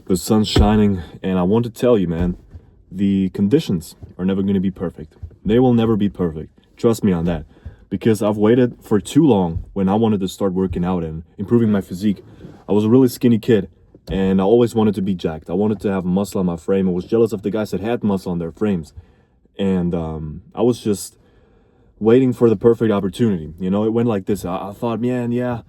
The sun's shining, and I want to tell you, man, the conditions are never going to be perfect. They will never be perfect. Trust me on that. Because I've waited for too long when I wanted to start working out and improving my physique. I was a really skinny kid, and I always wanted to be jacked. I wanted to have muscle on my frame. I was jealous of the guys that had muscle on their frames. And I was just waiting for the perfect opportunity. You know, it went like this. I thought, man, yeah,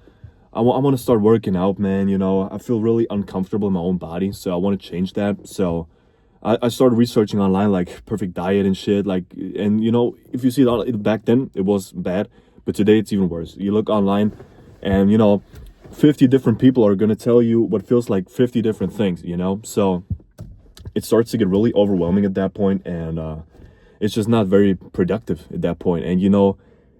I want to start working out, man. You know, I feel really uncomfortable in my own body, so I want to change that. So I started researching online, like perfect diet and shit. Like, and you know, if you see it back then, it was bad, but today it's even worse. You look online, and you know, 50 different people are gonna tell you what feels like 50 different things. You know, so it starts to get really overwhelming at that point, and it's just not very productive at that point. And you know,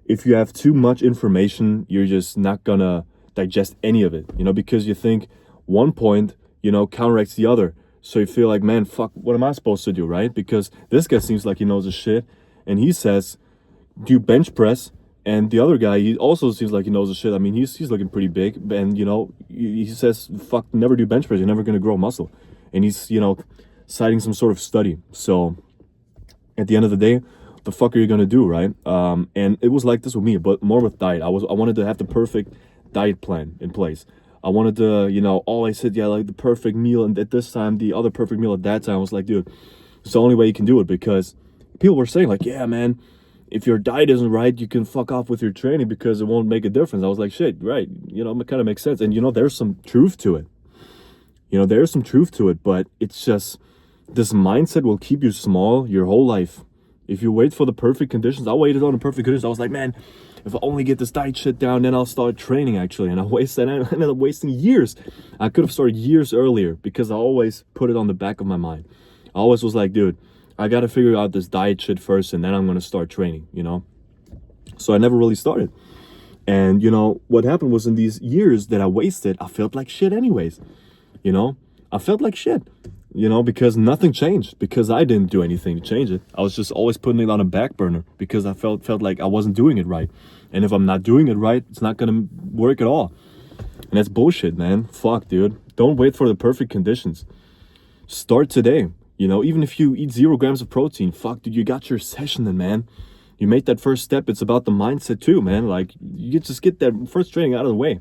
if you have too much information, you're just not gonna digest any of it, you know, because you think one point, you know, counteracts the other. So you feel like, man, fuck, what am I supposed to do, right? Because this guy seems like he knows his shit, and he says, do bench press. And the other guy, he also seems like he knows his shit. I mean, he's looking pretty big, and you know, he says, fuck, never do bench press. You're never gonna grow muscle. And he's, you know, citing some sort of study. So at the end of the day, the fuck are you gonna do, right? And it was like this with me, but more with diet. I wanted to have the perfect diet plan in place. I wanted to, you know, always said, yeah, like the perfect meal, and at this time, the other perfect meal at that time. I was like, dude, it's the only way you can do it, because people were saying like, yeah, man, if your diet isn't right, you can fuck off with your training because it won't make a difference. I was like, shit, right? You know, it kind of makes sense. And you know, there's some truth to it. You know, there's some truth to it, but it's just this mindset will keep you small your whole life. If you wait for the perfect conditions, I waited on the perfect conditions. I was like, man, if I only get this diet shit down, then I'll start training actually. And I ended up wasting years. I could have started years earlier because I always put it on the back of my mind. I always was like, dude, I got to figure out this diet shit first, and then I'm going to start training, you know? So I never really started. And, you know, what happened was in these years that I wasted, I felt like shit anyways. You know, I felt like shit, you know, because nothing changed, because I didn't do anything to change it. I was just always putting it on a back burner because I felt like I wasn't doing it right. And if I'm not doing it right, it's not going to work at all. And that's bullshit, man. Fuck, dude. Don't wait for the perfect conditions. Start today. You know, even if you eat 0 grams of protein, fuck, dude, you got your session then, man. You made that first step. It's about the mindset too, man. Like, you just get that first training out of the way.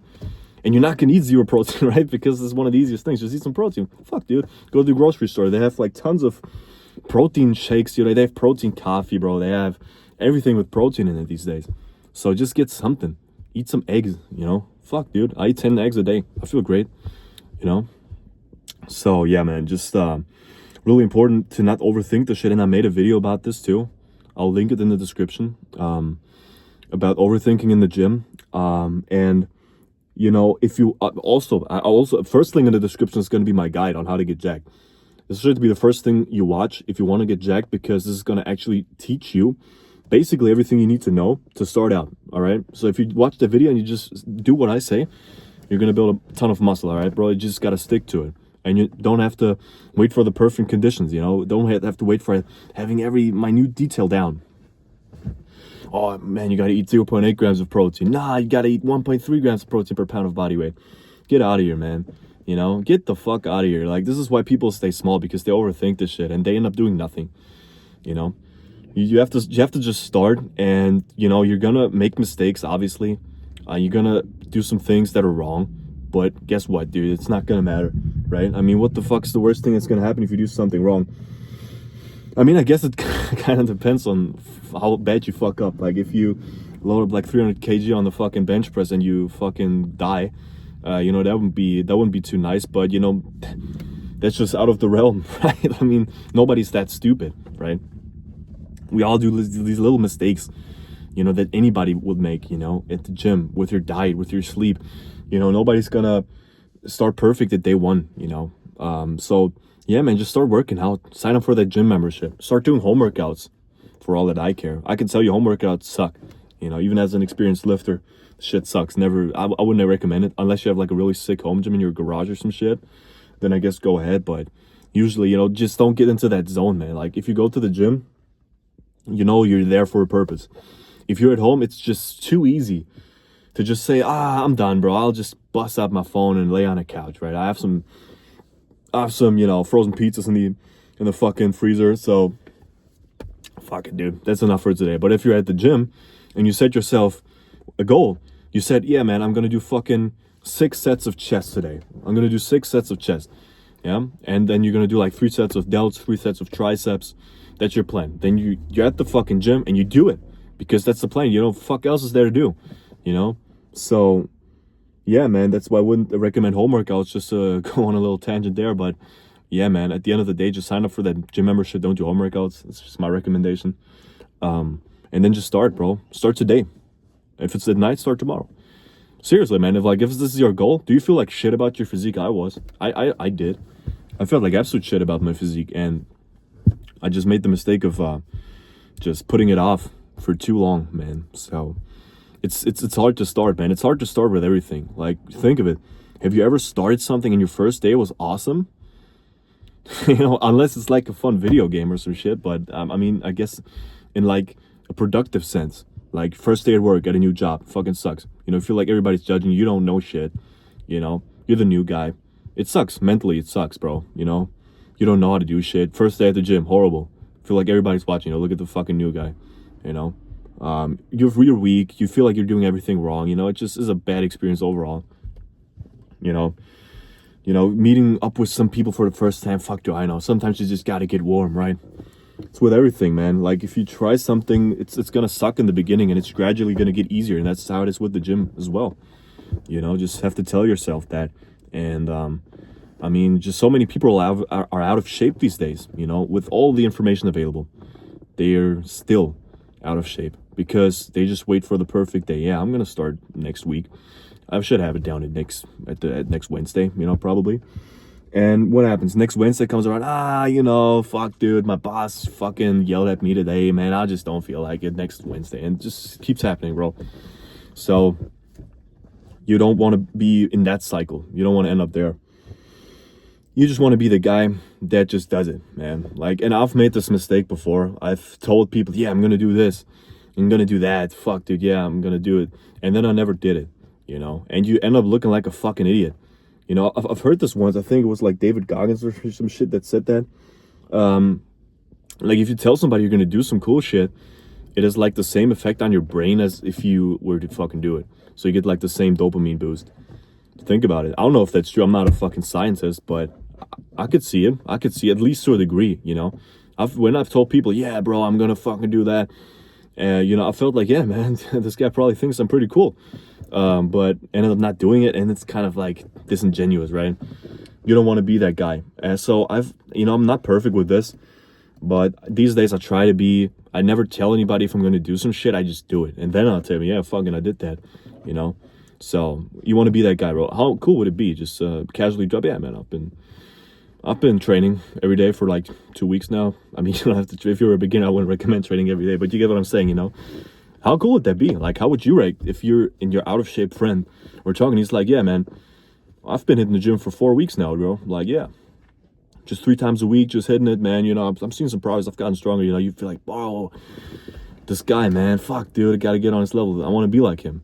And you're not gonna eat 0 protein, right? Because it's one of the easiest things. Just eat some protein. Fuck, dude. Go to the grocery store. They have like tons of protein shakes. You know, they have protein coffee, bro. They have everything with protein in it these days. So just get something. Eat some eggs, you know. Fuck, dude. I eat 10 eggs a day. I feel great, you know. So yeah, man. Just really important to not overthink the shit. And I made a video about this too. I'll link it in the description. About overthinking in the gym. And you know, if you also first link in the description is going to be my guide on how to get jacked. This should be the first thing you watch if you want to get jacked, because this is going to actually teach you basically everything you need to know to start out. All right. So if you watch the video and you just do what I say, you're going to build a ton of muscle. All right, bro. You just got to stick to it. And you don't have to wait for the perfect conditions. You know, don't have to wait for having every minute detail down. Oh man, you gotta eat 0.8 grams of protein. Nah, you gotta eat 1.3 grams of protein per pound of body weight. Get out of here, man. You know, get the fuck out of here. Like, this is why people stay small, because they overthink this shit and they end up doing nothing. You know, you have to just start, and you know, you're gonna make mistakes. Obviously, you're gonna do some things that are wrong, but guess what, dude? It's not gonna matter, right? I mean, what the fuck's the worst thing that's gonna happen if you do something wrong? I mean, I guess it kind of depends on how bad you fuck up. Like, if you load up like 300 kg on the fucking bench press and you fucking die, you know, that wouldn't be too nice. But you know, that's just out of the realm, right? I mean, nobody's that stupid, right? We all do these little mistakes, you know, that anybody would make, you know, at the gym, with your diet, with your sleep. You know, nobody's gonna start perfect at day one, you know. So yeah, man, just start working out. Sign up for that gym membership. Start doing home workouts, for all that I care. I can tell you, home workouts suck. You know, even as an experienced lifter, shit sucks. I wouldn't recommend it unless you have like a really sick home gym in your garage or some shit. Then I guess go ahead. But usually, you know, just don't get into that zone, man. Like, if you go to the gym, you know you're there for a purpose. If you're at home, it's just too easy to just say, I'm done, bro. I'll just bust out my phone and lay on a couch, right? I have some, you know, frozen pizzas in the fucking freezer. So fuck it, dude. That's enough for today. But if you're at the gym and you set yourself a goal, you said, yeah, man, I'm gonna do fucking 6 sets of chest today. I'm gonna do 6 sets of chest. Yeah, and then you're gonna do like 3 sets of delts, 3 sets of triceps. That's your plan. Then you're at the fucking gym and you do it because that's the plan. You know, fuck else is there to do, you know. So yeah, man, that's why I wouldn't recommend home workouts. Just to go on a little tangent there, but yeah, man, at the end of the day, just sign up for that gym membership. Don't do home workouts. It's just my recommendation. And then just start, bro. Start today. If it's at night, start tomorrow. Seriously, man. If this is your goal, do you feel like shit about your physique? I did. I felt like absolute shit about my physique, and I just made the mistake of just putting it off for too long, man. So it's hard to start, man. It's hard to start with everything. Like, think of it. Have you ever started something and your first day was awesome? You know, unless it's like a fun video game or some shit. But I mean, I guess in like a productive sense, like first day at work, get a new job, fucking sucks. You know, feel like everybody's judging you. You don't know shit. You know, you're the new guy. It sucks. Mentally, it sucks, bro. You know, you don't know how to do shit. First day at the gym, horrible. Feel like everybody's watching. You know, look at the fucking new guy. You know, you're weak. You feel like you're doing everything wrong. You know, it just is a bad experience overall. You know, meeting up with some people for the first time. Fuck do I know. Sometimes you just gotta get warm, right? It's with everything, man. Like if you try something, it's gonna suck in the beginning, and it's gradually gonna get easier. And that's how it is with the gym as well. You know, just have to tell yourself that. And I mean, just so many people are out of shape these days. You know, with all the information available, they're still out of shape because they just wait for the perfect day. Yeah, I'm gonna start next week. I should have it down at next Wednesday. You know, probably. And what happens? Next Wednesday comes around. You know, fuck, dude, my boss fucking yelled at me today, man. I just don't feel like it next Wednesday, and it just keeps happening, bro. So you don't want to be in that cycle. You don't want to end up there. You just want to be the guy that just does it, man. Like, and I've made this mistake before. I've told people, yeah, I'm going to do this. I'm going to do that. Fuck, dude, yeah, I'm going to do it. And then I never did it, you know. And you end up looking like a fucking idiot. You know, I've heard this once. I think it was like David Goggins or some shit that said that. Like, if you tell somebody you're going to do some cool shit, it has like the same effect on your brain as if you were to fucking do it. So you get like the same dopamine boost. Think about it. I don't know if that's true. I'm not a fucking scientist, but I could see it. I could see at least to a degree, you know. When I've told people, yeah, bro, I'm going to fucking do that. You know, I felt like, yeah, man, this guy probably thinks I'm pretty cool. But ended up not doing it, and it's kind of like disingenuous, right? You don't want to be that guy. So I'm not perfect with this, but these days I try to be. I never tell anybody if I'm going to do some shit. I just do it, and then I'll tell you, yeah, fucking, I did that, you know. So you want to be that guy, bro. How cool would it be? Just casually drop, yeah, man. I've been training every day for like 2 weeks now. I mean, you don't have to. If you're a beginner, I wouldn't recommend training every day, but you get what I'm saying, you know. How cool would that be? Like, how would you rate if you're in your out of shape friend? We're talking. He's like, yeah, man, I've been hitting the gym for 4 weeks now, bro. Like, yeah, just 3 times a week, just hitting it, man. You know, I'm seeing some progress. I've gotten stronger. You know, you feel like, whoa, this guy, man, fuck, dude, I gotta get on his level. I want to be like him.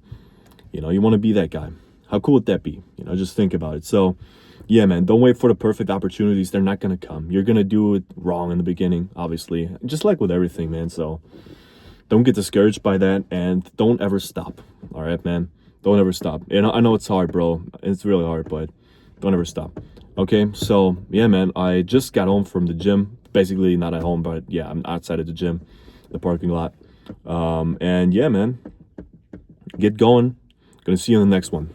You know, you want to be that guy. How cool would that be? You know, just think about it. So, yeah, man, don't wait for the perfect opportunities. They're not gonna come. You're gonna do it wrong in the beginning, obviously, just like with everything, man. So don't get discouraged by that, and don't ever stop. All right, man? Don't ever stop. And I know it's hard, bro. It's really hard, but don't ever stop. Okay, so, yeah, man, I just got home from the gym. Basically, not at home, but, yeah, I'm outside of the gym, the parking lot. And, yeah, man, get going. Gonna see you in the next one.